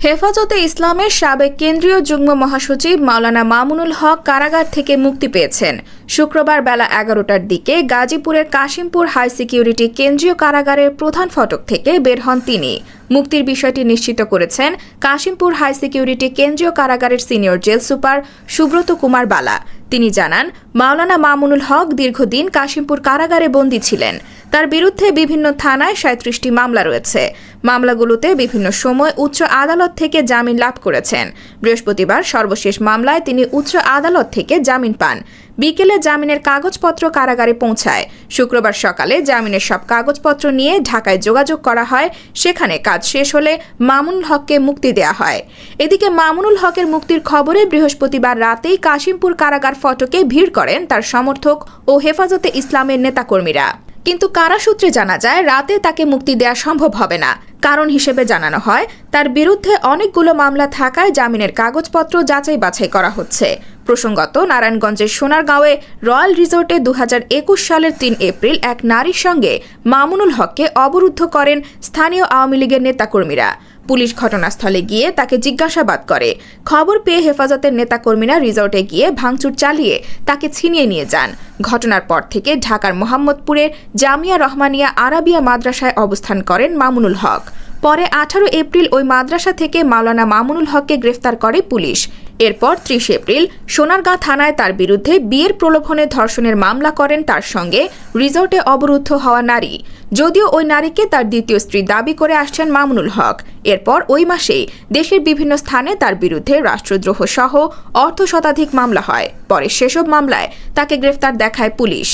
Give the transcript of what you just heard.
হেফাজতে ইসলামের সাবেক কেন্দ্রীয় যুগ্ম মহাসচিব মাওলানা মামুনুল হক কারাগার থেকে মুক্তি পেয়েছেন। শুক্রবার বেলা 11টার দিকে গাজীপুরের কাশিমপুর হাই সিকিউরিটি কেন্দ্রীয় কারাগারের প্রধান ফটক থেকে বের হন তিনি। মুক্তির বিষয়টি নিশ্চিত করেছেন কাশিমপুর হাই সিকিউরিটি কেন্দ্রীয় কারাগারের senior jail super Subrata Kumar Bala. তিনি জানান, মাওলানা মামুনুল হক দীর্ঘদিন কাশিমপুর কারাগারে বন্দী ছিলেন। তার বিরুদ্ধে বিভিন্ন থানায় 37টি মামলা রয়েছে। মামলাগুলোতে বিভিন্ন সময় উচ্চ আদালত থেকে জামিন লাভ করেছেন। বৃহস্পতিবার সর্বশেষ মামলায় তিনি উচ্চ আদালত থেকে জামিন পান। বিকেলে জামিনের কাগজপত্র কারাগারে পৌঁছায়। শুক্রবার সকালে জামিনের সব কাগজপত্র নিয়ে ঢাকায় যোগাযোগ করা হয়। সেখানে কাজ শেষ হলে মামুনুল হককে মুক্তি দেয়া হয়। এদিকে মামুনুল হকের মুক্তির খবরে বৃহস্পতিবার রাতেই কাশিমপুর কারাগার ফটকে ভিড় করেন তার সমর্থক ও হেফাজতে ইসলামের নেতাকর্মীরা। কিন্তু কারা সূত্রে জানা যায়, রাতে তাকে মুক্তি দেওয়া সম্ভব হবে না। কারণ হিসেবে জানানো হয়, তার বিরুদ্ধে অনেকগুলো মামলা থাকায় জামিনের কাগজপত্র যাচাই বাছাই করা হচ্ছে। প্রসঙ্গত, নারায়ণগঞ্জের সোনারগাঁওয়ে রয়্যাল রিসোর্টে 2021 সালের 3 এপ্রিল এক নারীর সঙ্গে মামুনুল হককে অবরুদ্ধ করেন স্থানীয় আওয়ামী লীগের নেতাকর্মীরা। পুলিশ ঘটনাস্থলে গিয়ে তাকে জিজ্ঞাসাবাদ করে। খবর পেয়ে হেফাজতের নেতাকর্মীরা রিসোর্টে গিয়ে ভাঙচুর চালিয়ে তাকে ছিনিয়ে নিয়ে যান। ঘটনার পর থেকে ঢাকার মোহাম্মদপুরের জামিয়া রহমানিয়া আরাবিয়া মাদ্রাসায় অবস্থান করেন মামুনুল হক। পরে 18 এপ্রিল ওই মাদ্রাসা থেকে মাওলানা মামুনুল হককে গ্রেফতার করে পুলিশ। এরপর 30 এপ্রিল সোনারগাঁ থানায় তার বিরুদ্ধে বিয়ের প্রলোভনে ধর্ষণের মামলা করেন তার সঙ্গে রিসোর্টে অবরুদ্ধ হওয়া নারী। যদিও ওই নারীকে তার দ্বিতীয় স্ত্রী দাবি করে আসছেন মামুনুল হক। এরপর ওই মাসেই দেশের বিভিন্ন স্থানে তার বিরুদ্ধে রাষ্ট্রদ্রোহ সহ অর্ধশতাধিক মামলা হয়। পরে সেসব মামলায় তাকে গ্রেফতার দেখায় পুলিশ।